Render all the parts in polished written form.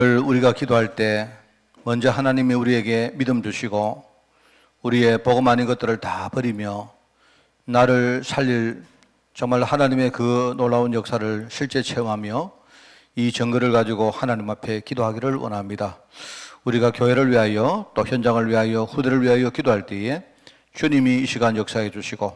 우리가 기도할 때 먼저 하나님이 우리에게 믿음 주시고 우리의 복음 아닌 것들을 다 버리며 나를 살릴 정말 하나님의 그 놀라운 역사를 실제 체험하며 이 증거를 가지고 하나님 앞에 기도하기를 원합니다. 우리가 교회를 위하여 또 현장을 위하여 후대를 위하여 기도할 때에 주님이 이 시간 역사해 주시고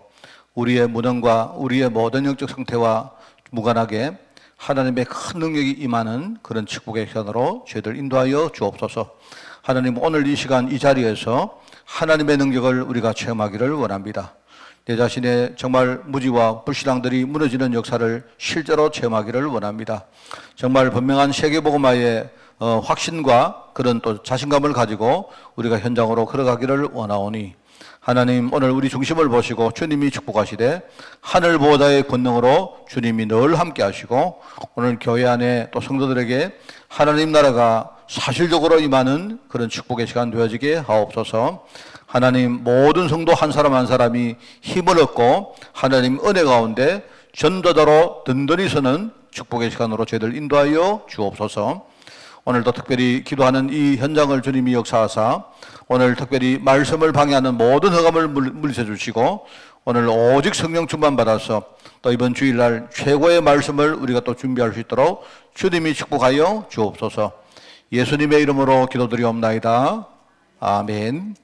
우리의 무능과 우리의 모든 영적 상태와 무관하게 하나님의 큰 능력이 임하는 그런 축복의 시간으로 저희들 인도하여 주옵소서. 하나님, 오늘 이 시간 이 자리에서 하나님의 능력을 우리가 체험하기를 원합니다. 내 자신의 정말 무지와 불신앙들이 무너지는 역사를 실제로 체험하기를 원합니다. 정말 분명한 세계복음화의 확신과 그런 또 자신감을 가지고 우리가 현장으로 걸어가기를 원하오니 하나님, 오늘 우리 중심을 보시고 주님이 축복하시되 하늘 보호자의 권능으로 주님이 늘 함께 하시고 오늘 교회 안에 또 성도들에게 하나님 나라가 사실적으로 임하는 그런 축복의 시간 되어지게 하옵소서. 하나님, 모든 성도 한 사람 한 사람이 힘을 얻고 하나님 은혜 가운데 전도자로 든든히 서는 축복의 시간으로 저희들 인도하여 주옵소서. 오늘도 특별히 기도하는 이 현장을 주님이 역사하사 오늘 특별히 말씀을 방해하는 모든 흑암을 물리쳐 주시고 오늘 오직 성령 충만 받아서 또 이번 주일날 최고의 말씀을 우리가 또 준비할 수 있도록 주님이 축복하여 주옵소서. 예수님의 이름으로 기도드리옵나이다. 아멘.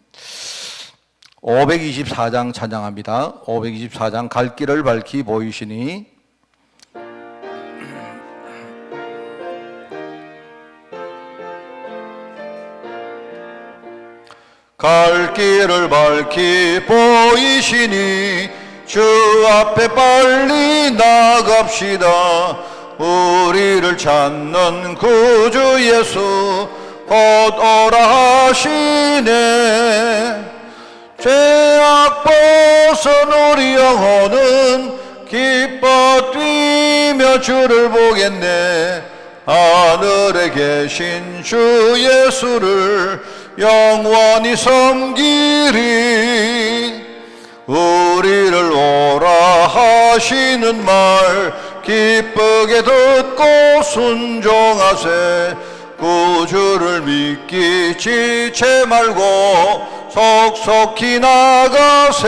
524장 찬양합니다. 524장 갈 길을 밝히 보이시니. 갈 길을 밝히 보이시니 주 앞에 빨리 나갑시다. 우리를 찾는 구주 예수 곧 오라 하시네. 죄악 벗은 우리 영혼은 기뻐 뛰며 주를 보겠네. 하늘에 계신 주 예수를 영원히 섬기리. 우리를 오라 하시는 말 기쁘게 듣고 순종하세. 구주를 믿기 지체 말고 속속히 나가세.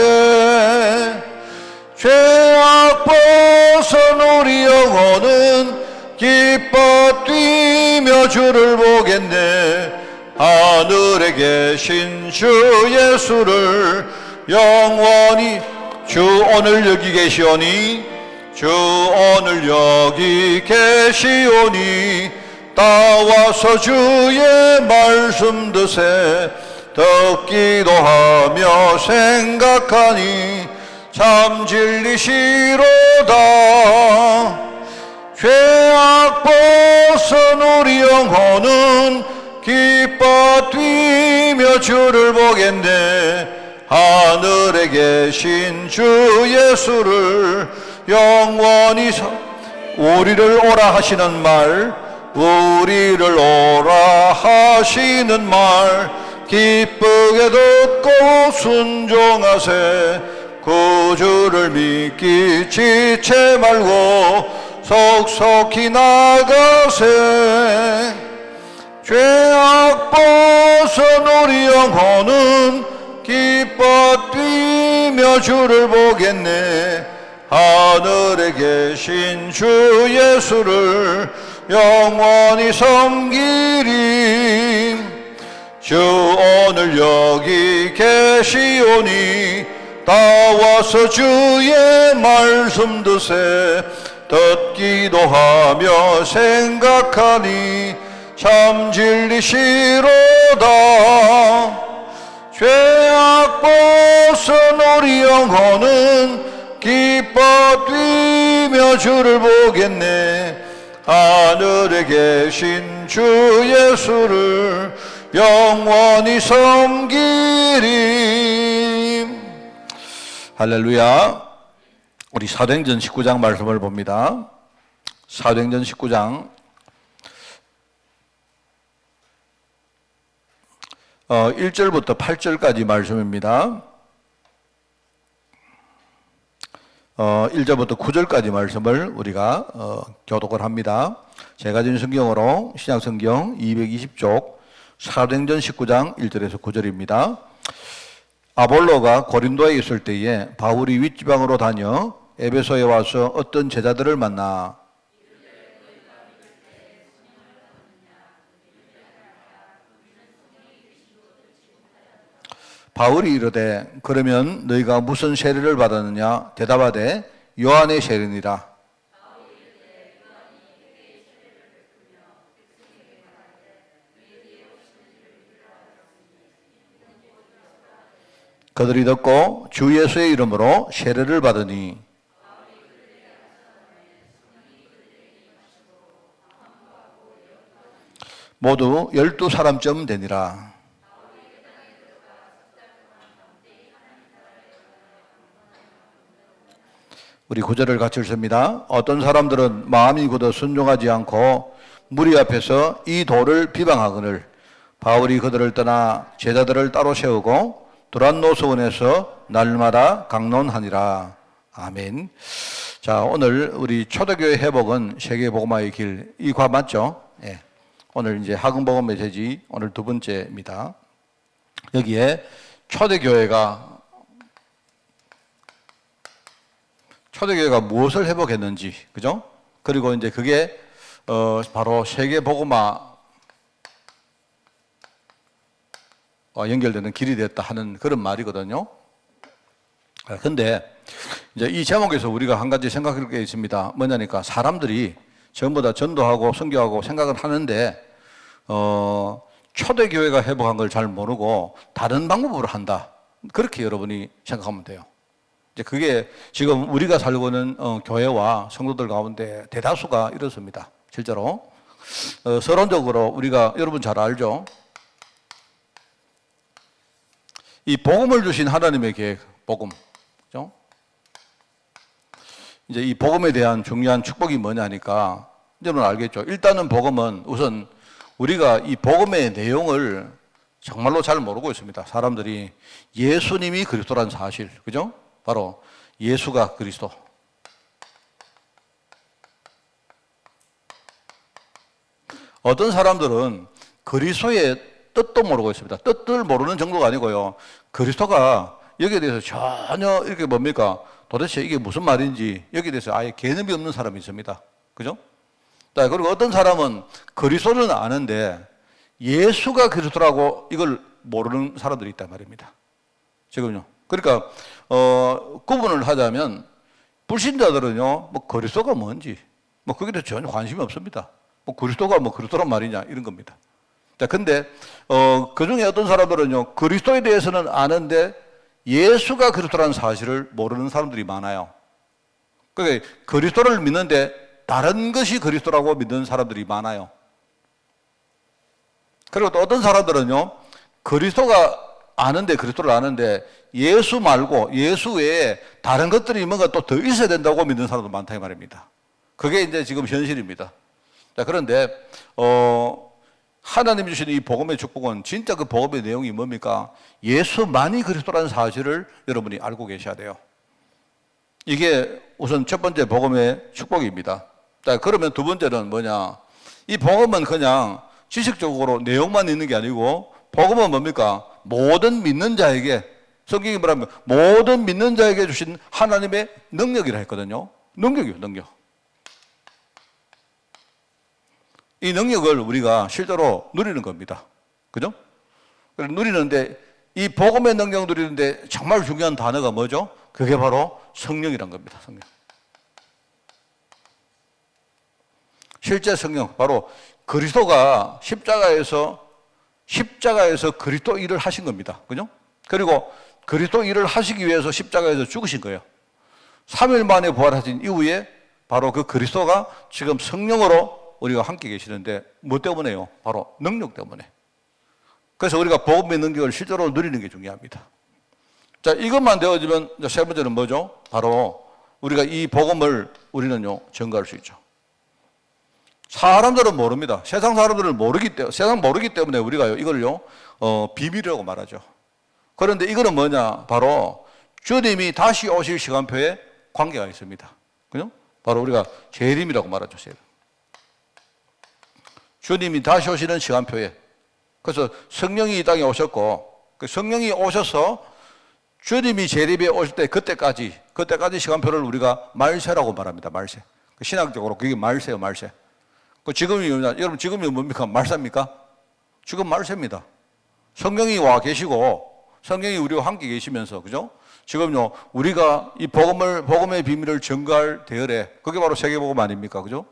죄악 벗은 우리 영혼은 기뻐 뛰며 주를 보겠네. 하늘에 계신 주 예수를 영원히. 주 오늘 여기 계시오니 주 오늘 여기 계시오니 따와서 주의 말씀 드세. 듣기도 하며 생각하니 참 진리시로다. 죄악 벗은 우리 영혼은 기뻐 뛰며 주를 보겠네. 하늘에 계신 주 예수를 영원히 우리를 오라 하시는 말, 우리를 오라 하시는 말 기쁘게 듣고 순종하세. 구주를 믿기 지체 말고 속속히 나가세. 죄악 벗은 우리 영혼은 기뻐 뛰며 주를 보겠네. 하늘에 계신 주 예수를 영원히 섬기리. 주 오늘 여기 계시오니 따와서 주의 말씀 드세. 듣기도 하며 생각하니 참 진리시로다. 죄악 벗은 우리 영혼은 기뻐 뛰며 주를 보겠네. 하늘에 계신 주 예수를 영원히 섬기리. 할렐루야. 우리 사도행전 19장 말씀을 봅니다. 사도행전 19장 1절부터 8절까지 말씀입니다. 1절부터 9절까지 말씀을 우리가 교독을 합니다. 제가 준 성경으로 신약성경 220쪽 사도행전 19장 1절에서 9절입니다. 아볼로가 고린도에 있을 때에 바울이 윗지방으로 다녀 에베소에 와서 어떤 제자들을 만나 바울이 이르되 그러면 너희가 무슨 세례를 받았느냐 대답하되 요한의 세례니라. 그들이 듣고 주 예수의 이름으로 세례를 받으니 모두 12사람쯤 되니라. 우리 구절을 같이 읽습니다. 어떤 사람들은 마음이 굳어 순종하지 않고 무리 앞에서 이 도를 비방하거늘 바울이 그들을 떠나 제자들을 따로 세우고 두란노스원에서 날마다 강론하니라. 아멘. 자, 오늘 우리 초대교회 회복은 세계복음화의 길, 이 과 맞죠? 예. 오늘 이제 학음복음 메시지 오늘 두 번째입니다. 여기에 초대교회가 무엇을 회복했는지, 그죠? 그리고 이제 그게 바로 세계복음화 연결되는 길이 됐다 하는 그런 말이거든요. 근데 이제 이 제목에서 우리가 한 가지 생각할 게 있습니다. 뭐냐니까 사람들이 전부 다 전도하고 선교하고 생각을 하는데 초대교회가 회복한 걸 잘 모르고 다른 방법으로 한다. 그렇게 여러분이 생각하면 돼요. 이제 그게 지금 우리가 살고 있는 교회와 성도들 가운데 대다수가 이렇습니다. 실제로 서론적으로 우리가 여러분 잘 알죠? 이 복음을 주신 하나님의 계획, 복음, 그죠? 이제 이 복음에 대한 중요한 축복이 뭐냐니까 여러분 알겠죠? 일단은 복음은 우선 우리가 이 복음의 내용을 정말로 잘 모르고 있습니다. 사람들이 예수님이 그리스도라는 사실, 그죠? 바로 예수가 그리스도. 어떤 사람들은 그리스도의 뜻도 모르고 있습니다. 뜻을 모르는 정도가 아니고요. 그리스도가 여기에 대해서 전혀 이렇게 뭡니까? 도대체 이게 무슨 말인지 여기에 대해서 아예 개념이 없는 사람이 있습니다. 그죠? 자, 그리고 어떤 사람은 그리스도는 아는데 예수가 그리스도라고 이걸 모르는 사람들이 있단 말입니다. 지금요. 그러니까 구분을 하자면 불신자들은요, 뭐 그리스도가 뭔지 뭐 거기에 대해서 전혀 관심이 없습니다. 뭐 그리스도가 뭐 그리스도란 말이냐 이런 겁니다. 자, 근데 그 중에 어떤 사람들은요, 그리스도에 대해서는 아는데 예수가 그리스도라는 사실을 모르는 사람들이 많아요. 그러니까 그리스도를 믿는데 다른 것이 그리스도라고 믿는 사람들이 많아요. 그리고 또 어떤 사람들은요, 그리스도가 아는데, 그리스도를 아는데 예수 말고 예수 외에 다른 것들이 뭔가 또 더 있어야 된다고 믿는 사람도 많다 이 말입니다. 그게 이제 지금 현실입니다. 자, 그런데 하나님 주신 이 복음의 축복은 진짜 그 복음의 내용이 뭡니까? 예수만이 그리스도라는 사실을 여러분이 알고 계셔야 돼요. 이게 우선 첫 번째 복음의 축복입니다. 자, 그러면 두 번째는 뭐냐? 이 복음은 그냥 지식적으로 내용만 있는 게 아니고 복음은 뭡니까? 모든 믿는 자에게, 성경이 뭐라면 모든 믿는 자에게 주신 하나님의 능력이라 했거든요. 능력이요, 능력. 이 능력을 우리가 실제로 누리는 겁니다. 그죠? 누리는데 이 복음의 능력 누리는데 정말 중요한 단어가 뭐죠? 그게 바로 성령이란 겁니다. 성령. 실제 성령, 바로 그리스도가 십자가에서 그리스도 일을 하신 겁니다. 그죠? 그리고 그리스도 일을 하시기 위해서 십자가에서 죽으신 거예요. 3일 만에 부활하신 이후에 바로 그 그리스도가 지금 성령으로 우리가 함께 계시는데 뭐 때문에요? 바로 능력 때문에. 그래서 우리가 복음의 능력을 실제로 누리는 게 중요합니다. 자, 이것만 되어지면 세 번째는 뭐죠? 바로 우리가 이 복음을 우리는요, 전가할 수 있죠. 사람들은 모릅니다. 세상 사람들은 모르기 때문에 우리가요, 이걸요, 비밀이라고 말하죠. 그런데 이거는 뭐냐? 바로 주님이 다시 오실 시간표에 관계가 있습니다. 그죠? 바로 우리가 재림이라고 말하죠, 재림. 주님이 다시 오시는 시간표에. 그래서 성령이 이 땅에 오셨고, 그 성령이 오셔서 주님이 재림에 오실 때 그때까지 시간표를 우리가 말세라고 말합니다. 말세. 신학적으로 그게 말세예요, 말세. 지금이 여러분 지금이 뭡니까? 말세입니까? 지금 말세입니다. 성령이 와 계시고 성령이 우리와 함께 계시면서, 그죠? 지금요, 우리가 이 복음의 비밀을 전가할 대열에, 그게 바로 세계복음 아닙니까? 그죠?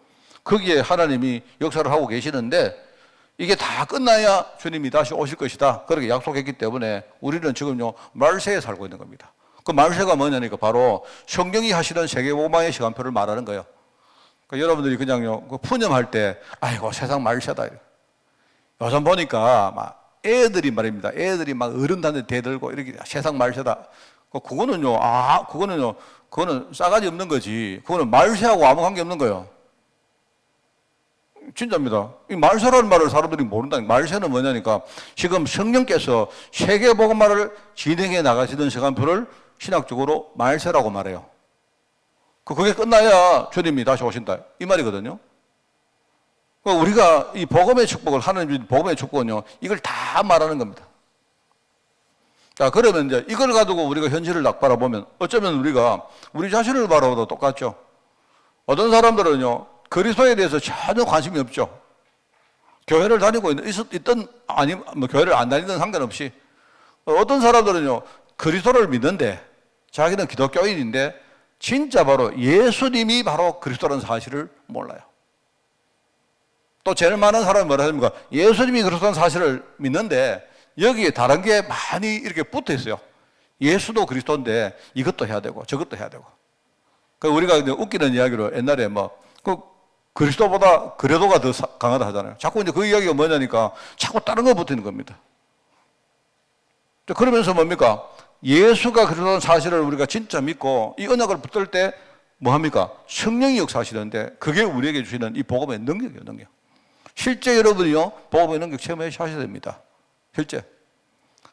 거기에 하나님이 역사를 하고 계시는데, 이게 다 끝나야 주님이 다시 오실 것이다. 그렇게 약속했기 때문에 우리는 지금요, 말세에 살고 있는 겁니다. 그 말세가 뭐냐니까 바로 성경이 하시는 세계복음화의 시간표를 말하는 거예요. 그러니까 여러분들이 그냥요, 그 푸념할 때, 아이고, 세상 말세다. 요즘 보니까 막 애들이 말입니다. 애들이 막 어른한테 대들고 이렇게 세상 말세다. 그거는 싸가지 없는 거지. 그거는 말세하고 아무 관계 없는 거예요. 진짜입니다. 이 말세라는 말을 사람들이 모른다. 말세는 뭐냐니까 지금 성령께서 세계복음화를 진행해 나가시던 시간표를 신학적으로 말세라고 말해요. 그게 끝나야 주님이 다시 오신다. 이 말이거든요. 우리가 이 복음의 축복을, 하나님 복음의 축복은요, 이걸 다 말하는 겁니다. 자, 그러면 이제 이걸 가지고 우리가 현실을 딱 바라보면 어쩌면 우리가 우리 자신을 바라봐도 똑같죠. 어떤 사람들은요, 그리스도에 대해서 전혀 관심이 없죠. 교회를 다니고 있든 아니면 뭐 교회를 안 다니든 상관없이. 어떤 사람들은요, 그리스도를 믿는데 자기는 기독교인인데 진짜 바로 예수님이 바로 그리스도라는 사실을 몰라요. 또 제일 많은 사람이 뭐라 합니까? 예수님이 그리스도라는 사실을 믿는데 여기에 다른 게 많이 이렇게 붙어 있어요. 예수도 그리스도인데 이것도 해야 되고 저것도 해야 되고. 우리가 웃기는 이야기로 옛날에 그리스도보다 그래도가 더 강하다 하잖아요. 자꾸 이제 그 이야기가 뭐냐니까 자꾸 다른 거 붙어 있는 겁니다. 그러면서 뭡니까? 예수가 그리스도라는 사실을 우리가 진짜 믿고 이 언약을 붙들 때 뭐합니까? 성령이 역사하시는데 그게 우리에게 주시는 이 복음의 능력이에요, 능력. 실제 여러분이요, 복음의 능력 체험하셔야 됩니다. 실제.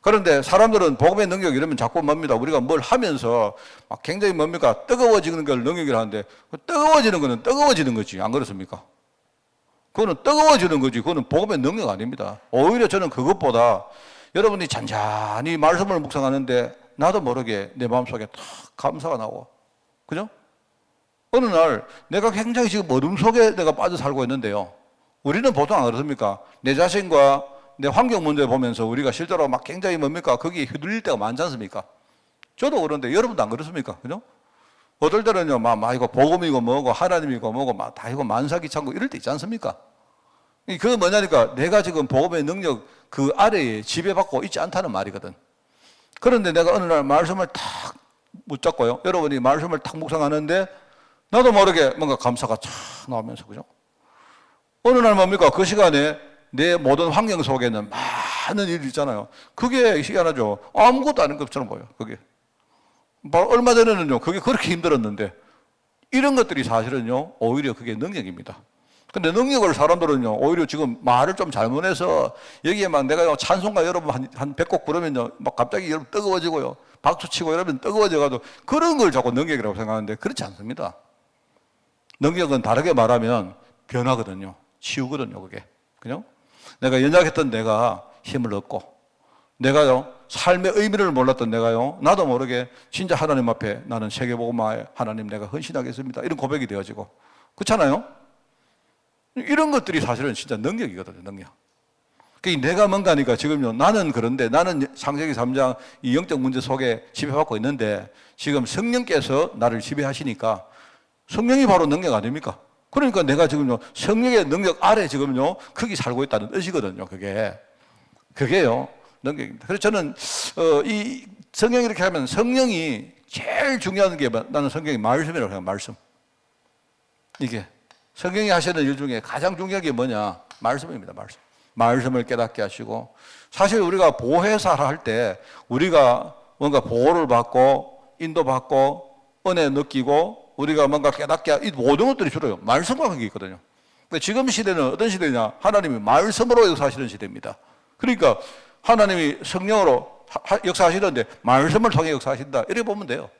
그런데 사람들은 복음의 능력 이러면 자꾸 뭡니까? 우리가 뭘 하면서 막 굉장히 뭡니까? 뜨거워지는 걸 능력이라 하는데 뜨거워지는 거는 뜨거워지는 거지. 안 그렇습니까? 그거는 뜨거워지는 거지. 그거는 복음의 능력 아닙니다. 오히려 저는 그것보다 여러분이 잔잔히 말씀을 묵상하는데 나도 모르게 내 마음속에 탁 감사가 나오고. 그죠? 어느 날 내가 굉장히 지금 어둠 속에 내가 빠져 살고 있는데요. 우리는 보통 안 그렇습니까? 내 자신과 내 환경 문제 보면서 우리가 실제로 막 굉장히 뭡니까? 거기에 휘둘릴 때가 많지 않습니까? 저도 그런데 여러분도 안 그렇습니까? 그죠? 어떨 때는요, 이거 복음이고 뭐고 하나님이고 뭐고 다 이거 만사기창고 이럴 때 있지 않습니까? 그거 뭐냐니까 내가 지금 복음의 능력 그 아래에 지배받고 있지 않다는 말이거든. 그런데 내가 어느 날 말씀을 탁 붙잡고요. 여러분이 말씀을 탁 묵상하는데 나도 모르게 뭔가 감사가 쫙 나오면서, 그죠? 어느 날 뭡니까? 그 시간에 내 모든 환경 속에는 많은 일이 있잖아요. 그게 희한하죠. 아무것도 아닌 것처럼 보여요. 그게. 바로 얼마 전에는요, 그게 그렇게 힘들었는데, 이런 것들이 사실은요, 오히려 그게 능력입니다. 근데 능력을 사람들은요, 오히려 지금 말을 좀 잘못해서, 여기에 막 내가 찬송가 여러분 한 100곡 부르면요, 막 갑자기 여러분 뜨거워지고요, 박수 치고 여러분 뜨거워져가지고, 그런 걸 자꾸 능력이라고 생각하는데, 그렇지 않습니다. 능력은 다르게 말하면 변하거든요. 치우거든요, 그게. 그죠? 내가 연약했던 내가 힘을 얻고, 내가요, 삶의 의미를 몰랐던 내가요, 나도 모르게 진짜 하나님 앞에 나는 세계복음화에 하나님 내가 헌신하겠습니다. 이런 고백이 되어지고. 그렇잖아요? 이런 것들이 사실은 진짜 능력이거든요, 능력. 내가 뭔가니까 지금요, 나는 그런데 나는 창세기 3장 이 영적 문제 속에 지배받고 있는데 지금 성령께서 나를 지배하시니까 성령이 바로 능력 아닙니까? 그러니까 내가 지금요, 성령의 능력 아래 지금요, 거기 살고 있다는 뜻이거든요, 그게요, 능력입니다. 그래서 저는, 이 성령 이렇게 하면 성령이 제일 중요한 게 나는 성경의 말씀이라고 생각해요, 말씀. 이게. 성경이 하시는 일 중에 가장 중요한 게 뭐냐? 말씀입니다, 말씀. 말씀을 깨닫게 하시고. 사실 우리가 보혜사를 할 때 우리가 뭔가 보호를 받고, 인도받고, 은혜 느끼고, 우리가 뭔가 깨닫게, 이 모든 것들이 주로요, 말씀과 관계 있거든요. 근데 지금 시대는 어떤 시대냐? 하나님이 말씀으로 역사하시는 시대입니다. 그러니까 하나님이 성령으로 역사하시는데 말씀을 통해 역사하신다. 이렇게 보면 돼요.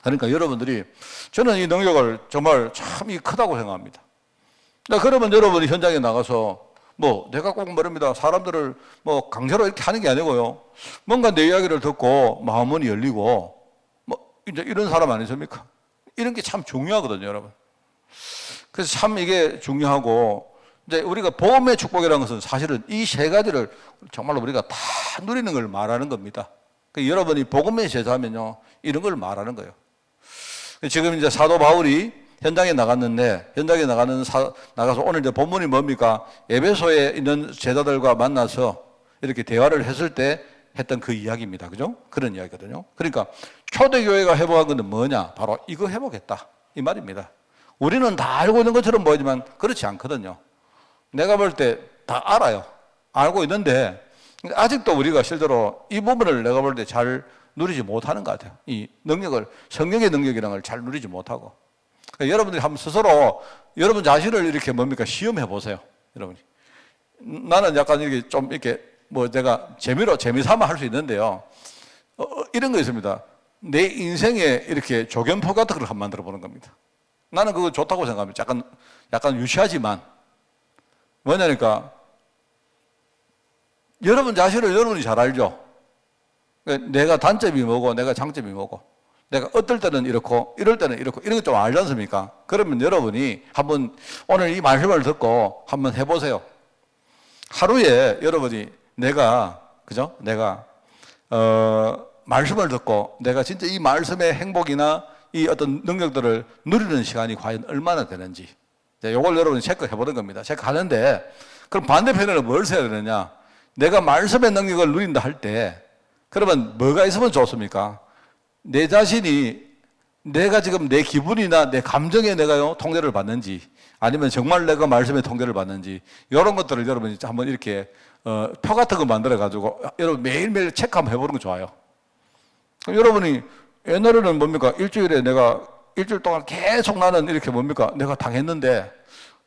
그러니까 여러분들이, 저는 이 능력을 정말 참 크다고 생각합니다. 그러면 여러분이 현장에 나가서 내가 꼭 모릅니다. 사람들을 강제로 이렇게 하는 게 아니고요. 뭔가 내 이야기를 듣고 마음문이 열리고 이제 이런 사람 아니십니까? 이런 게 참 중요하거든요, 여러분. 그래서 참 이게 중요하고, 이제 우리가 복음의 축복이라는 것은 사실은 이 세 가지를 정말로 우리가 다 누리는 걸 말하는 겁니다. 여러분이 복음의 제자면요, 이런 걸 말하는 거예요. 지금 이제 사도 바울이 현장에 나갔는데, 나가서 오늘 이제 본문이 뭡니까? 에베소에 있는 제자들과 만나서 이렇게 대화를 했을 때 했던 그 이야기입니다. 그죠? 그런 이야기거든요. 그러니까 초대교회가 회복한 것은 뭐냐? 바로 이거 회복했다. 이 말입니다. 우리는 다 알고 있는 것처럼 보이지만 그렇지 않거든요. 내가 볼 때 다 알아요. 알고 있는데 아직도 우리가 실제로 이 부분을 내가 볼 때 잘 누리지 못하는 것 같아요. 이 능력을, 성령의 능력이라는 걸 잘 누리지 못하고. 그러니까 여러분들이 한번 스스로 여러분 자신을 이렇게 시험해 보세요. 여러분이. 나는 약간 이렇게 좀 이렇게 내가 재미삼아 할 수 있는데요. 이런 거 있습니다. 내 인생에 이렇게 조견포 같은 걸 한번 만들어 보는 겁니다. 나는 그거 좋다고 생각합니다. 약간 유치하지만. 뭐냐니까, 여러분 자신을 여러분이 잘 알죠? 내가 단점이 뭐고, 내가 장점이 뭐고, 내가 어떨 때는 이렇고, 이럴 때는 이렇고, 이런 거 좀 알지 않습니까? 그러면 여러분이 한번 오늘 이 말씀을 듣고 한번 해보세요. 하루에 여러분이 그죠? 말씀을 듣고 내가 진짜 이 말씀의 행복이나 이 어떤 능력들을 누리는 시간이 과연 얼마나 되는지, 이걸 여러분이 체크해 보는 겁니다. 체크하는데, 그럼 반대편에는 뭘 써야 되느냐? 내가 말씀의 능력을 누린다 할 때, 그러면 뭐가 있으면 좋습니까? 내 자신이 내가 지금 내 기분이나 내 감정에 내가 통제를 받는지, 아니면 정말 내가 말씀의 통제를 받는지, 이런 것들을 여러분이 한번 이렇게 표 같은 거 만들어 가지고 여러분 매일매일 체크 한번 해보는 거 좋아요. 그럼 여러분이 옛날에는 일주일 동안 계속 나는 이렇게 내가 당했는데,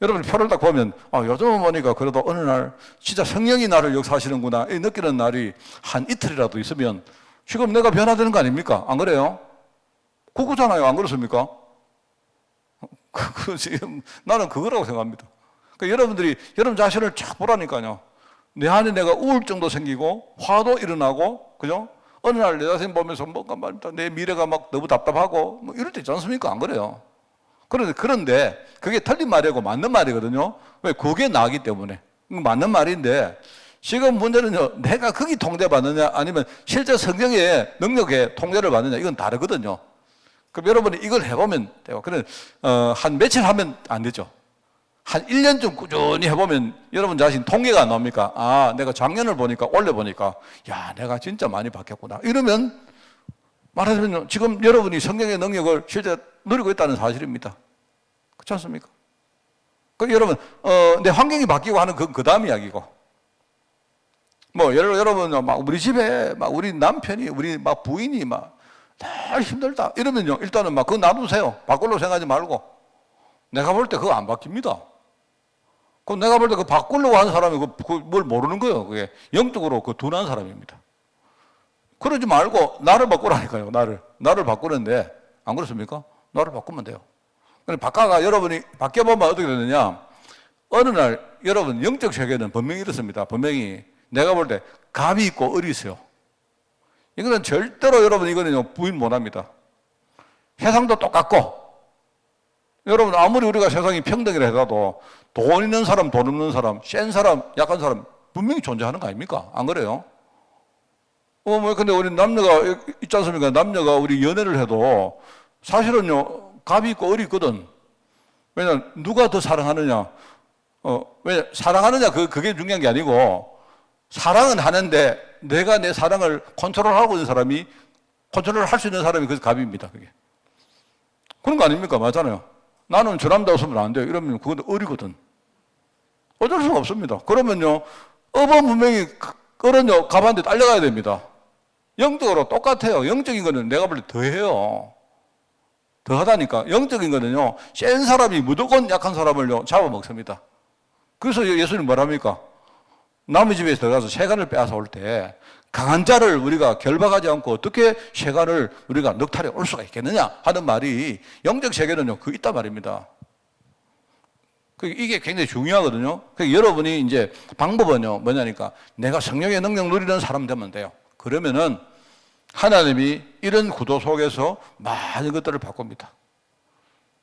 여러분 표를 딱 보면 요즘은 보니까 그래도 어느 날 진짜 성령이 나를 역사하시는구나 이 느끼는 날이 한 이틀이라도 있으면 지금 내가 변화되는 거 아닙니까? 안 그래요? 그거잖아요. 안 그렇습니까? 지금 나는 그거라고 생각합니다. 그러니까 여러분들이 여러분 자신을 쫙 보라니까요. 내 안에 내가 우울증도 생기고 화도 일어나고, 그죠? 어느 날 내 자신 보면서 내 미래가 너무 답답하고 이럴 때 있지 않습니까? 안 그래요? 그런데 그게 틀린 말이고 맞는 말이거든요. 왜? 그게 나기 때문에. 맞는 말인데, 지금 문제는요, 내가 거기 통제받느냐 아니면 실제 성령의 능력에 통제를 받느냐, 이건 다르거든요. 그럼 여러분이 이걸 해보면 돼요. 한 며칠 하면 안 되죠. 한 1년쯤 꾸준히 해보면 여러분 자신 통계가 안 나옵니까? 내가 작년을 보니까, 올해 보니까, 내가 진짜 많이 바뀌었구나. 이러면 말하자면 지금 여러분이 성령의 능력을 실제 누리고 있다는 사실입니다. 그렇지 않습니까? 여러분, 내 환경이 바뀌고 하는 그 다음 이야기고. 예를 들어 여러분, 우리 집에 우리 남편이, 우리 부인이 늘 힘들다. 이러면요, 일단은 그거 놔두세요. 바꾸려고 생각하지 말고. 내가 볼 때 그거 안 바뀝니다. 그럼 내가 볼 때 바꾸려고 하는 사람이 뭘 모르는 거예요. 그게 영적으로 둔한 사람입니다. 그러지 말고 나를 바꾸라니까요. 나를 바꾸는데, 안 그렇습니까? 나를 바꾸면 돼요. 여러분이 바뀌어보면 어떻게 되느냐? 어느 날 여러분 영적 세계는 분명히 이렇습니다. 분명히 내가 볼 때 갑이 있고 을이 있어요. 이거는 절대로 이거는 부인 못합니다. 세상도 똑같고, 여러분 아무리 우리가 세상이 평등이라 해도 돈 있는 사람, 돈 없는 사람, 센 사람, 약한 사람 분명히 존재하는 거 아닙니까? 안 그래요? 근데 우리 남녀가 있지 않습니까? 남녀가 우리 연애를 해도 사실은요, 갑이 있고 을이 있거든. 왜냐면 누가 더 사랑하느냐? 사랑하느냐 그게 중요한 게 아니고, 사랑은 하는데 내가 내 사랑을 컨트롤하고 있는 사람이, 컨트롤을 할 수 있는 사람이 그 갑입니다. 그게. 그런 거 아닙니까? 맞잖아요. 나는 저 남자 없으면 안 돼요. 이러면 그건 을이거든. 어쩔 수가 없습니다. 그러면요, 업은 분명히 을은요, 갑한테 딸려가야 됩니다. 영적으로 똑같아요. 영적인 거는 내가 볼 때 더해요. 더하다니까. 영적인 거는요, 센 사람이 무조건 약한 사람을요, 잡아먹습니다. 그래서 예수님 뭐랍니까? 남의 집에 들어가서 세간을 빼앗아 올 때 강한 자를 우리가 결박하지 않고 어떻게 세간을 우리가 넉탈해 올 수가 있겠느냐 하는 말이, 영적 세계는요, 있단 말입니다. 이게 굉장히 중요하거든요. 여러분이 이제 방법은요, 뭐냐니까 내가 성령의 능력 누리는 사람 되면 돼요. 그러면은 하나님이 이런 구도 속에서 많은 것들을 바꿉니다.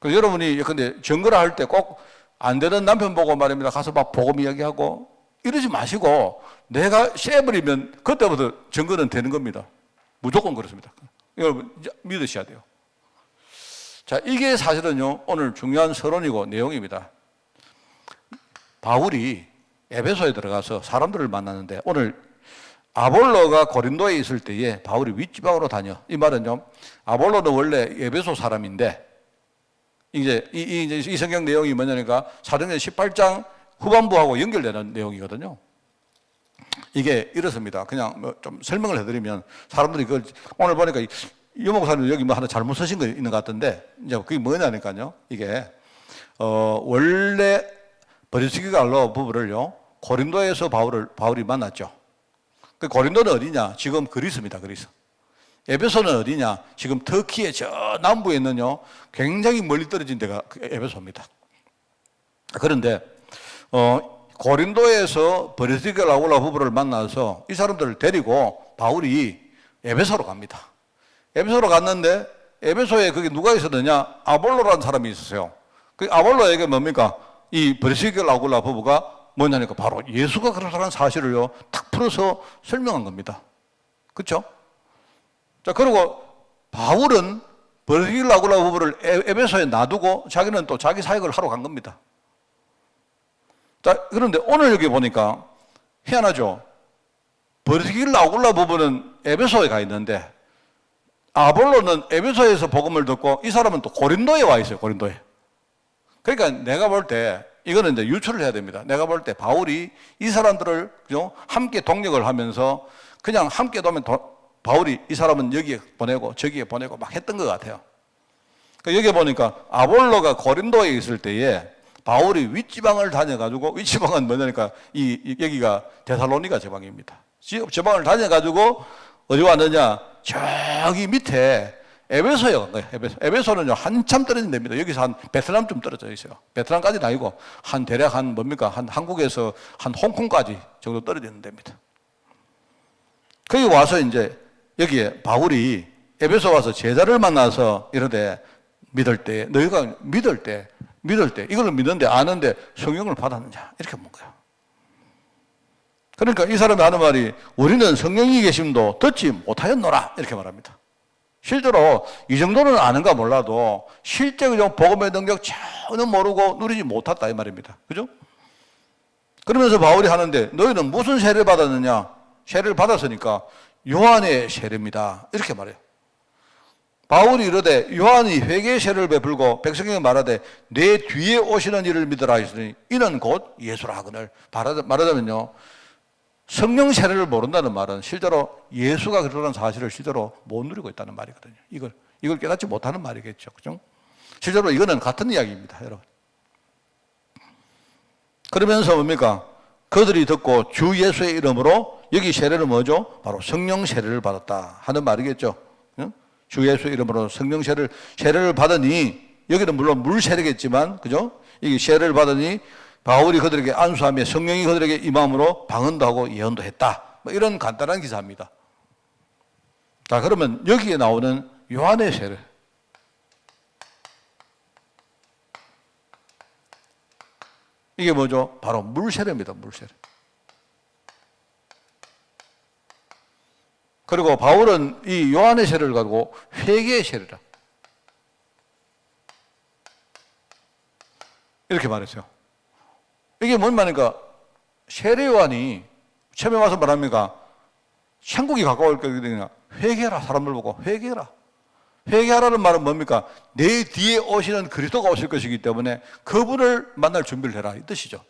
여러분이 근데 증거를 할 때 꼭 안 되는 남편 보고 말입니다. 가서 막 복음 이야기하고 이러지 마시고 내가 쎄버리면 그때부터 증거는 되는 겁니다. 무조건 그렇습니다. 여러분 믿으셔야 돼요. 자, 이게 사실은요 오늘 중요한 서론이고 내용입니다. 바울이 에베소에 들어가서 사람들을 만나는데 오늘 아볼로가 고린도에 있을 때에 바울이 윗지방으로 다녀. 이 말은요 아볼로는 원래 에베소 사람인데 이제 이 성경 내용이 뭐냐니까 사도행전 18장 후반부하고 연결되는 내용이거든요. 이게 이렇습니다. 그냥 뭐 좀 설명을 해드리면 사람들이 그걸 오늘 보니까 이 목사님 여기 뭐 하나 잘못 쓰신 거 있는 것 같은데 이제 그게 뭐냐니까요. 이게 원래 브리스길라 부부를요 고린도에서 바울이 만났죠. 그 고린도는 어디냐? 지금 그리스입니다. 그리스. 에베소는 어디냐? 지금 터키의 저 남부에 있는요 굉장히 멀리 떨어진 데가 에베소입니다. 그런데 고린도에서 브리스길라 부부를 만나서 이 사람들을 데리고 바울이 에베소로 갑니다. 에베소로 갔는데 에베소에 거기 누가 있었느냐? 아볼로라는 사람이 있었어요. 그 아볼로에게 뭡니까? 이 브리스길라 부부가 뭐냐니까 바로 예수가 그렇다는 사실을요 탁 풀어서 설명한 겁니다. 그렇죠? 자, 그리고 바울은 브리스길라 부부를 에베소에 놔두고 자기는 또 자기 사역을 하러 간 겁니다. 자, 그런데 오늘 여기 보니까 희한하죠. 브리스길라 부부는 에베소에 가 있는데 아볼로는 에베소에서 복음을 듣고 이 사람은 또 고린도에 와 있어요. 고린도에. 그러니까 내가 볼 때 이거는 이제 유추를 해야 됩니다. 내가 볼 때 바울이 이 사람들을 그죠? 함께 동력을 하면서 그냥 함께 두면 바울이 이 사람은 여기에 보내고 저기에 보내고 막 했던 것 같아요. 여기 보니까 아볼로가 고린도에 있을 때에 바울이 윗지방을 다녀가지고 윗지방은 뭐냐니까 여기가 데살로니가 지방입니다. 지방을 다녀가지고 어디 왔느냐? 저기 밑에 에베소에 간 거예요. 에베소는요 한참 떨어진 데입니다. 여기서 한 베트남쯤 떨어져 있어요. 베트남까지는 아니고 대략 뭡니까? 한국에서 홍콩까지 정도 떨어지는 데입니다. 거기 와서 이제 여기에 바울이 에베소 와서 제자를 만나서 이러되 너희가 믿을 때 이걸 믿는데 아는데 성령을 받았느냐 이렇게 묻는 거예요. 그러니까 이 사람이 하는 말이 우리는 성령이 계심도 듣지 못하였노라 이렇게 말합니다. 실제로 이 정도는 아는가 몰라도 실제 그냥 복음의 능력 전혀 모르고 누리지 못했다 이 말입니다. 그죠? 그러면서 바울이 하는데 너희는 무슨 세례를 받았느냐? 세례를 받았으니까 요한의 세례입니다. 이렇게 말해요. 바울이 이르되 요한이 회개의 세례를 베풀고 백성에게 말하되 내 뒤에 오시는 이를 믿으라 하시니 이는 곧 예수라 하거늘. 말하자면요 성령 세례를 모른다는 말은 실제로 예수가 그러는 사실을 실제로 못 누리고 있다는 말이거든요. 이걸 깨닫지 못하는 말이겠죠. 그죠? 실제로 이거는 같은 이야기입니다, 여러분. 그러면서 뭡니까? 그들이 듣고 주 예수의 이름으로 여기 세례는 뭐죠? 바로 성령 세례를 받았다 하는 말이겠죠. 주 예수의 이름으로 성령 세례를 받으니 여기는 물론 물 세례겠지만 그죠? 이 세례를 받으니 바울이 그들에게 안수하며 성령이 그들에게 임함으로 방언도 하고 예언도 했다. 뭐 이런 간단한 기사입니다. 자, 그러면 여기에 나오는 요한의 세례. 이게 뭐죠? 바로 물 세례입니다. 물 세례. 그리고 바울은 이 요한의 세례를 가지고 회개의 세례라 이렇게 말했어요. 이게 뭔 말입니까? 세례 요한이 처음에 와서 말합니까? 천국이 가까울 거거든요. 회개하라. 사람들 보고 회개하라. 회개하라는 말은 뭡니까? 내 뒤에 오시는 그리스도가 오실 것이기 때문에 그분을 만날 준비를 해라 이 뜻이죠.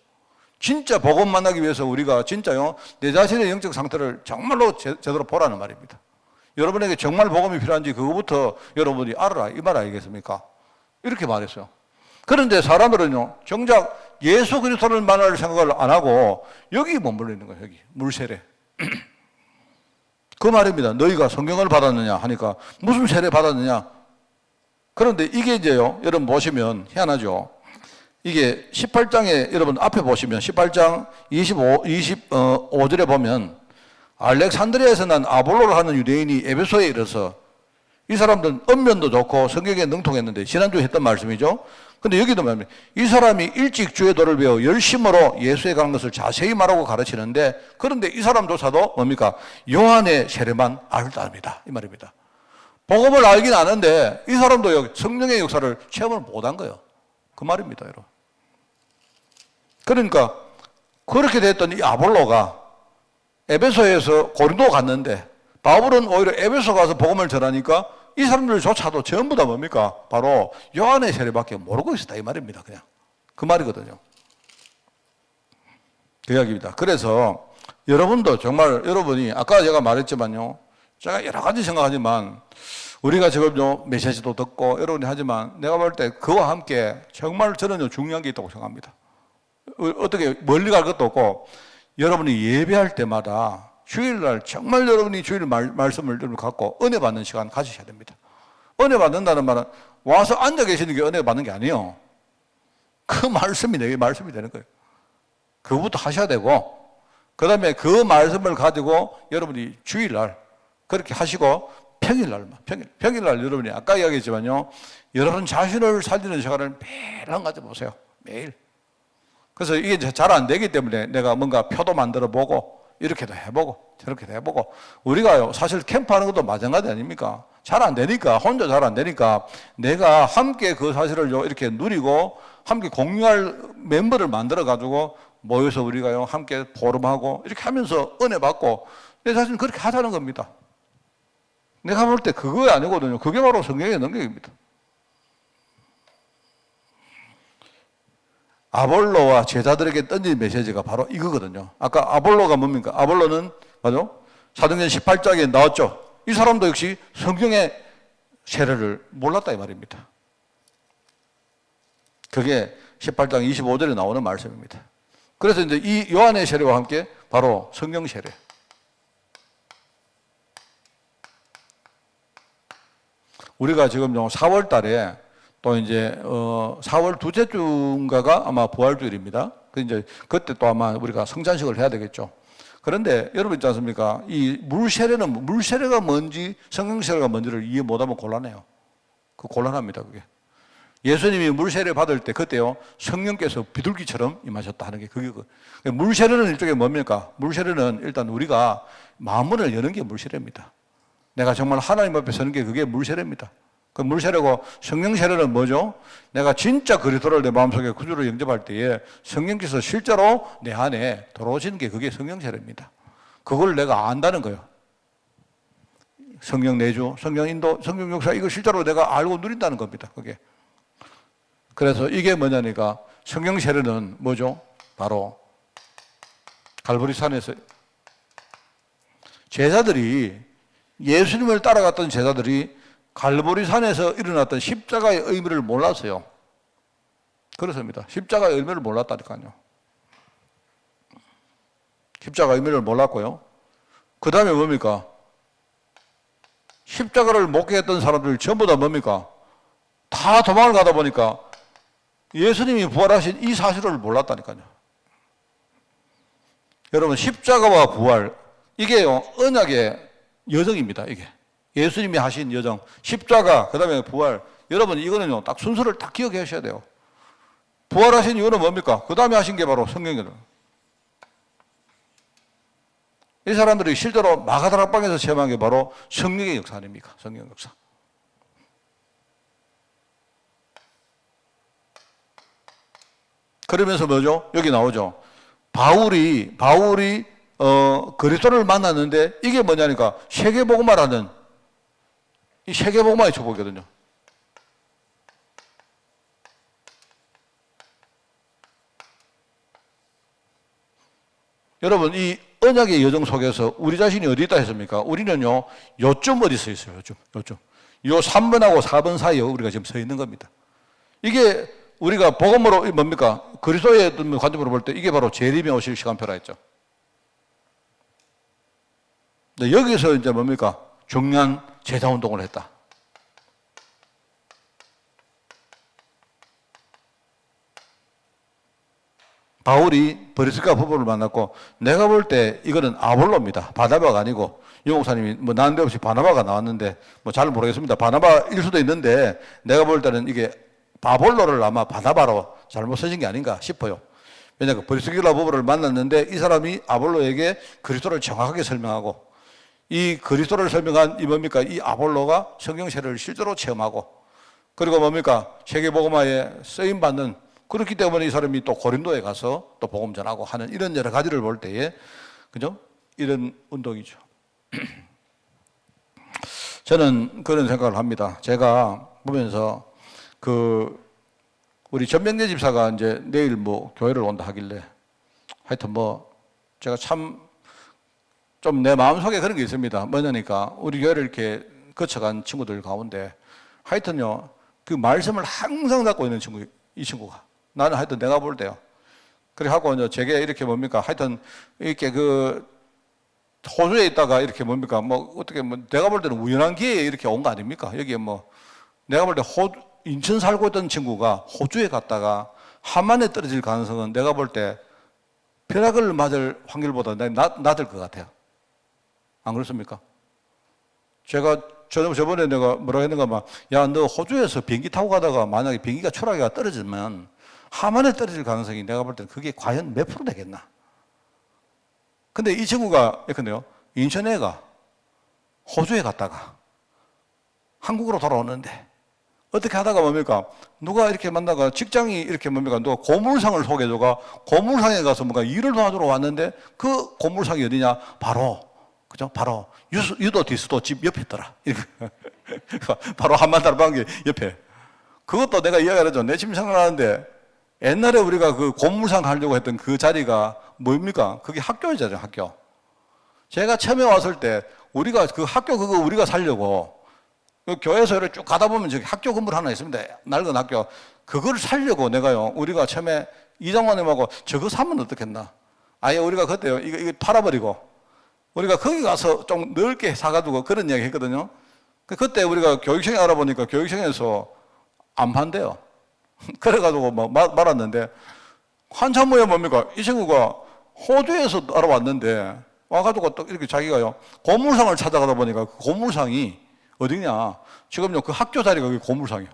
진짜 복음 만나기 위해서 우리가 진짜요 내 자신의 영적 상태를 정말로 제대로 보라는 말입니다. 여러분에게 정말 복음이 필요한지 그거부터 여러분이 알아라 이 말 아니겠습니까? 이렇게 말했어요. 그런데 사람들은요 정작 예수 그리스도를 만날 생각을 안 하고 여기 머물러 있는 거예요. 여기 물세례. 그 말입니다. 너희가 성경을 받았느냐 하니까 무슨 세례 받았느냐. 그런데 이게 이제요 여러분 보시면 희한하죠. 이게 18장에 여러분 앞에 보시면 18장 25절에 보면 알렉산드리아에서 난 아볼로를 하는 유대인이 에베소에 이르러서 이 사람들은 언면도 좋고 성경에 능통했는데 지난주에 했던 말씀이죠. 근데 여기도 말합니다. 이 사람이 일찍 주의 도를 배워 열심으로 예수에 가는 것을 자세히 말하고 가르치는데 그런데 이 사람조차도 뭡니까? 요한의 세례만 알답니다. 이 말입니다. 복음을 알긴 아는데 이 사람도 성령의 역사를 체험을 못한 거예요. 그 말입니다, 여러분. 그러니까 그렇게 됐던 이 아볼로가 에베소에서 고린도 갔는데 바울은 오히려 에베소 가서 복음을 전하니까 이 사람들조차도 전부 다 뭡니까? 바로 요한의 세례밖에 모르고 있었다 이 말입니다. 그냥 그 말이거든요. 그 이야기입니다. 그래서 여러분도 정말 여러분이 아까 제가 말했지만요. 제가 여러 가지 생각하지만 우리가 지금요 메시지도 듣고 여러분이 하지만 내가 볼 때 그와 함께 정말 저는 중요한 게 있다고 생각합니다. 어떻게 멀리 갈 것도 없고 여러분이 예배할 때마다 주일날 정말 여러분이 주일 말씀을 갖고 은혜 받는 시간 가지셔야 됩니다. 은혜 받는다는 말은 와서 앉아 계시는 게 은혜 받는 게 아니에요. 그 말씀이 내게 말씀이 되는 거예요. 그거부터 하셔야 되고 그 다음에 그 말씀을 가지고 여러분이 주일날 그렇게 하시고 평일날만 평일날 여러분이 아까 이야기했지만요 여러분 자신을 살리는 시간을 매일 한 가지 보세요. 매일. 그래서 이게 잘 안 되기 때문에 내가 뭔가 표도 만들어 보고 이렇게도 해보고 저렇게도 해보고 우리가요 사실 캠프하는 것도 마찬가지 아닙니까? 잘 안 되니까 혼자 잘 안 되니까 내가 함께 그 사실을 이렇게 누리고 함께 공유할 멤버를 만들어 가지고 모여서 우리가요 함께 포럼하고 이렇게 하면서 은혜 받고 내 자신 그렇게 하자는 겁니다. 내가 볼 때 그거 아니거든요. 그게 바로 성경의 능력입니다. 아볼로와 제자들에게 던진 메시지가 바로 이거거든요. 아까 아볼로가 뭡니까? 아볼로는 맞아? 사도행전 18장에 나왔죠. 이 사람도 역시 성경의 세례를 몰랐다 이 말입니다. 그게 18장 25절에 나오는 말씀입니다. 그래서 이제 이 요한의 세례와 함께 바로 성령 세례. 우리가 지금 4월 달에 또 이제 4월 둘째 주인가가 아마 부활주일입니다. 그 이제 그때 또 아마 우리가 성찬식을 해야 되겠죠. 그런데 여러분 있지 않습니까? 이 물세례가 뭔지 성령세례가 뭔지를 이해 못하면 곤란해요. 그 곤란합니다. 그게 예수님이 물세례 받을 때 그때요 성령께서 비둘기처럼 임하셨다 하는 게 그게 물세례는 일종의 뭡니까? 물세례는 일단 우리가 마음문을 여는 게 물세례입니다. 내가 정말 하나님 앞에 서는 게 그게 물세례입니다. 그 물세례고 성령세례는 뭐죠? 내가 진짜 그리스도를 내 마음속에 구주로 영접할 때에 성령께서 실제로 내 안에 들어오시는 게 그게 성령세례입니다. 그걸 내가 안다는 거예요. 성령 내주, 성령 인도, 성령 역사 이거 실제로 내가 알고 누린다는 겁니다. 그게. 그래서 이게 뭐냐니까 성령세례는 뭐죠? 바로 갈보리산에서 제자들이 예수님을 따라갔던 제자들이 갈보리산에서 일어났던 십자가의 의미를 몰랐어요. 그렇습니다. 십자가의 의미를 몰랐다니까요. 십자가의 의미를 몰랐고요. 그 다음에 뭡니까? 십자가를 목격했던 사람들 전부 다 뭡니까? 다 도망을 가다 보니까 예수님이 부활하신 이 사실을 몰랐다니까요. 여러분 십자가와 부활 이게요 언약의 여정입니다. 이게 예수님이 하신 여정 십자가 그 다음에 부활 여러분 이거는요 딱 순서를 딱 기억해 하셔야 돼요. 부활하신 이유는 뭡니까? 그 다음에 하신 게 바로 성령이에요. 이 사람들이 실제로 마가다락방에서 체험한 게 바로 성령의 역사 아닙니까? 성령 역사. 그러면서 뭐죠? 여기 나오죠. 바울이 그리스도를 만났는데 이게 뭐냐니까 세계복음화라는 이 세계복음화의 축복이거든요. 여러분 이 언약의 여정 속에서 우리 자신이 어디 있다 했습니까? 우리는요 요쯤 어디 서 있어요. 요쯤 요 3번하고 4번 사이에 우리가 지금 서 있는 겁니다. 이게 우리가 복음으로 뭡니까? 그리스도의 관점으로 볼 때 이게 바로 재림에 오실 시간표라 했죠. 근데 여기서 이제 뭡니까? 중요한 제자운동을 했다. 바울이 브리스가 부부를 만났고, 내가 볼 때 이거는 아볼로입니다. 바나바가 아니고, 유 목사님이 뭐 난데없이 바나바가 나왔는데 뭐 잘 모르겠습니다. 바나바일 수도 있는데 내가 볼 때는 이게 바볼로를 아마 바나바로 잘못 써진 게 아닌가 싶어요. 왜냐하면 브리스길라 부부를 만났는데 이 사람이 아볼로에게 그리스도를 정확하게 설명하고, 이 그리스도를 설명한 이 뭡니까? 이 아볼로가 성경세를 실제로 체험하고, 그리고 뭡니까? 세계복음화에 쓰임받는, 그렇기 때문에 이 사람이 또 고린도에 가서 또 복음 전하고 하는 이런 여러 가지를 볼 때에, 그죠? 이런 운동이죠. 저는 그런 생각을 합니다. 제가 보면서 우리 전명재 집사가 이제 내일 뭐 교회를 온다 하길래, 하여튼 뭐 제가 참 좀 내 마음속에 그런 게 있습니다. 뭐냐니까 우리 교회를 이렇게 거쳐간 친구들 가운데 하여튼요, 그 말씀을 항상 갖고 있는 친구, 이 친구가. 나는 하여튼 내가 볼 때요. 그래 하고 이제 제게 이렇게 뭡니까? 하여튼 이렇게 호주에 있다가 이렇게 뭡니까? 뭐 어떻게 뭐 내가 볼 때는 우연한 기회에 이렇게 온 거 아닙니까? 여기에 뭐 내가 볼 때 인천 살고 있던 친구가 호주에 갔다가 함안에 떨어질 가능성은 내가 볼 때 벼락을 맞을 확률보다 낮을 것 같아요. 안 그렇습니까? 제가 저번에 내가 뭐라 했는가 막, 야, 너 호주에서 비행기 타고 가다가 만약에 비행기가 추락해가 떨어지면 함안에 떨어질 가능성이 내가 볼 때는 그게 과연 몇 프로 되겠나? 근데 이 친구가 예컨대요, 인천에가 호주에 갔다가 한국으로 돌아오는데 어떻게 하다가 뭡니까? 누가 이렇게 만나가 직장이 이렇게 뭡니까? 누가 고물상을 소개해줘가 고물상에 가서 뭔가 일을 도와주러 왔는데 그 고물상이 어디냐? 그죠? 바로 유도 디스도 집 옆에 있더라. 바로 한반다르방기 옆에. 그것도 내가 이야기를 하죠. 내 지금 생각나는데 옛날에 우리가 그 고물상 하려고 했던 그 자리가 뭡니까? 그게 학교이잖아요, 학교. 제가 처음에 왔을 때 우리가 그 학교 그거 우리가 살려고 그 교회에서 쭉 가다 보면 저기 학교 건물 하나 있습니다. 낡은 학교. 그걸 살려고 내가요, 우리가 처음에 이장관님하고 저거 사면 어떻겠나? 아예 우리가 그때요, 이거 팔아버리고 우리가 거기 가서 좀 넓게 사가지고 그런 이야기 했거든요. 그때 우리가 교육청에 알아보니까 교육청에서 안 판대요. 그래가지고 말았는데, 한참 후에 뭡니까? 이 친구가 호주에서 알아왔는데, 와가지고 또 이렇게 자기가요, 고물상을 찾아가다 보니까 그 고물상이 어디냐? 지금요, 그 학교 자리가 그게 고물상이야.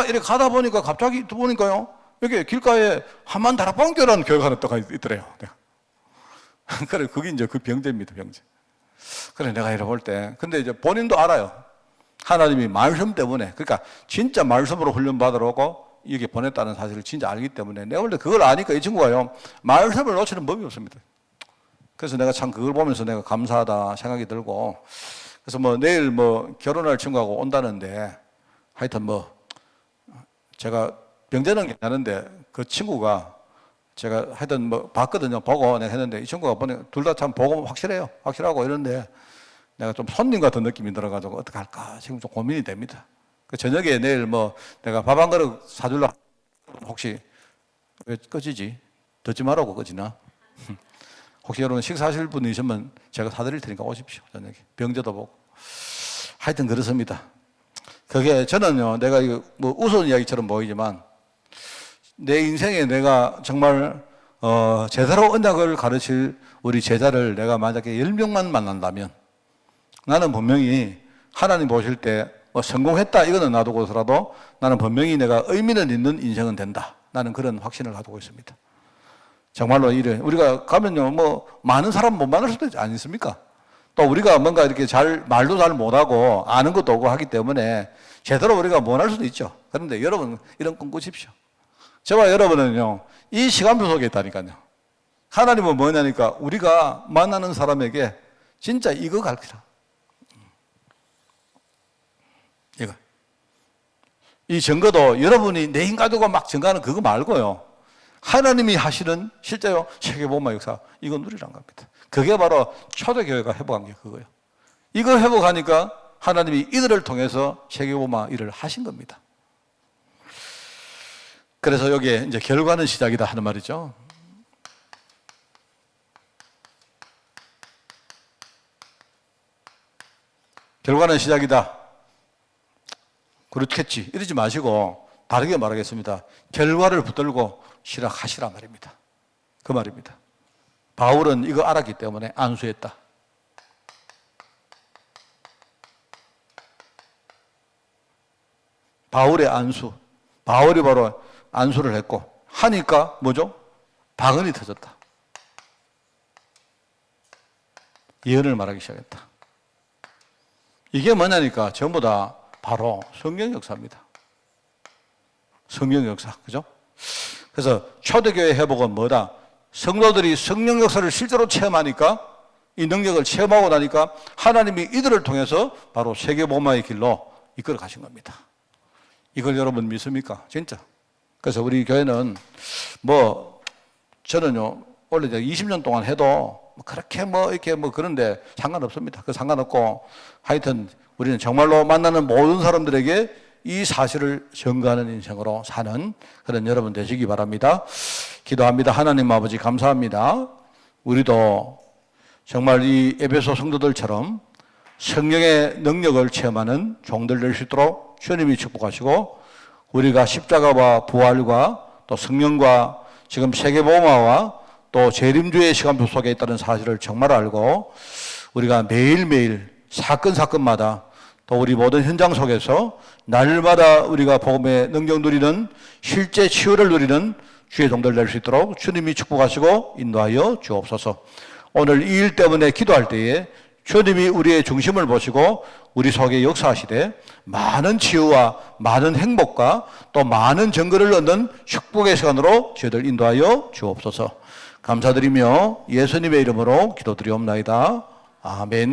이렇게 가다 보니까 갑자기 또 보니까요, 여기 길가에 한만다락방교라는 교회가 하나 또 있더래요. 그래, 그게 이제 그 병제입니다, 병제. 그래, 내가 이래 볼 때. 근데 이제 본인도 알아요. 하나님이 말씀 때문에, 그러니까 진짜 말씀으로 훈련받으러 오고 여기 보냈다는 사실을 진짜 알기 때문에, 내가 볼 때 그걸 아니까 이 친구가요, 말씀을 놓치는 법이 없습니다. 그래서 내가 참 그걸 보면서 내가 감사하다 생각이 들고, 그래서 뭐 내일 뭐 결혼할 친구하고 온다는데, 하여튼 뭐 제가 병제는 괜찮은데 그 친구가 제가 하여튼 뭐 봤거든요. 보고 내가 했는데 이 친구가 보니 둘 다 참 보고 확실해요. 확실하고 이런데 내가 좀 손님 같은 느낌이 들어가지고 어떻게 할까 지금 좀 고민이 됩니다. 그 저녁에 내일 뭐 내가 밥 한 그릇 사줄라, 혹시 왜 꺼지지? 듣지 말라고 꺼지나? 혹시 여러분 식사하실 분이 있으면 제가 사드릴 테니까 오십시오. 저녁에 병제도 보고. 하여튼 그렇습니다. 그게 저는요, 내가 이거 뭐 우스운 이야기처럼 보이지만 내 인생에 내가 정말 제대로 언약을 가르칠 우리 제자를 내가 만약에 10명만 만난다면 나는 분명히 하나님 보실 때 뭐 성공했다 이거는 놔두고서라도 나는 분명히 내가 의미는 있는 인생은 된다. 나는 그런 확신을 가지고 있습니다. 정말로 우리가 가면요, 뭐 많은 사람 못 만날 수도 있지 않습니까? 또 우리가 뭔가 이렇게 말도 잘 못하고 아는 것도 없고 하기 때문에 제대로 우리가 못 할 수도 있죠. 그런데 여러분 이런 꿈 꾸십시오. 저와 여러분은요, 이 시간표 속에 있다니까요. 하나님은 뭐냐니까 우리가 만나는 사람에게 진짜 이거 가르치라. 이거. 이 증거도 여러분이 내 힘 가지고 막 증거하는 그거 말고요. 하나님이 하시는 실제로 세계복음화 역사, 이거 누리란 겁니다. 그게 바로 초대교회가 회복한 게 그거예요. 이거 회복하니까 하나님이 이들을 통해서 세계복음화 일을 하신 겁니다. 그래서 여기에 이제 결과는 시작이다 하는 말이죠. 결과는 시작이다. 그렇겠지. 이러지 마시고 다르게 말하겠습니다. 결과를 붙들고 시락하시라 말입니다. 그 말입니다. 바울은 이거 알았기 때문에 안수했다. 바울의 안수. 바울이 바로 안수를 했고 하니까 뭐죠? 방언이 터졌다. 예언을 말하기 시작했다. 이게 뭐냐니까 전부 다 바로 성령 역사입니다. 성령 역사, 그죠? 그래서 초대교회 회복은 뭐다? 성도들이 성령 역사를 실제로 체험하니까, 이 능력을 체험하고 나니까 하나님이 이들을 통해서 바로 세계복음화의 길로 이끌어 가신 겁니다. 이걸 여러분 믿습니까? 진짜. 그래서 우리 교회는 저는요 원래 20년 동안 해도 그렇게 이렇게 그런데 상관없습니다. 그 상관없고 하여튼 우리는 정말로 만나는 모든 사람들에게 이 사실을 전가하는 인생으로 사는 그런 여러분 되시기 바랍니다. 기도합니다. 하나님 아버지 감사합니다. 우리도 정말 이 에베소 성도들처럼 성령의 능력을 체험하는 종들 될 수 있도록 주님이 축복하시고, 우리가 십자가와 부활과 또 성령과 지금 세계복음화와 또 재림주의 시간표 속에 있다는 사실을 정말 알고, 우리가 매일매일 사건마다 또 우리 모든 현장 속에서 날마다 우리가 복음의 능력 누리는, 실제 치유를 누리는 주의 종들 될 수 있도록 주님이 축복하시고 인도하여 주옵소서. 오늘 이 일 때문에 기도할 때에 주님이 우리의 중심을 보시고 우리 속에 역사하시되 많은 치유와 많은 행복과 또 많은 증거를 얻는 축복의 시간으로 저희들 인도하여 주옵소서. 감사드리며 예수님의 이름으로 기도드리옵나이다. 아멘.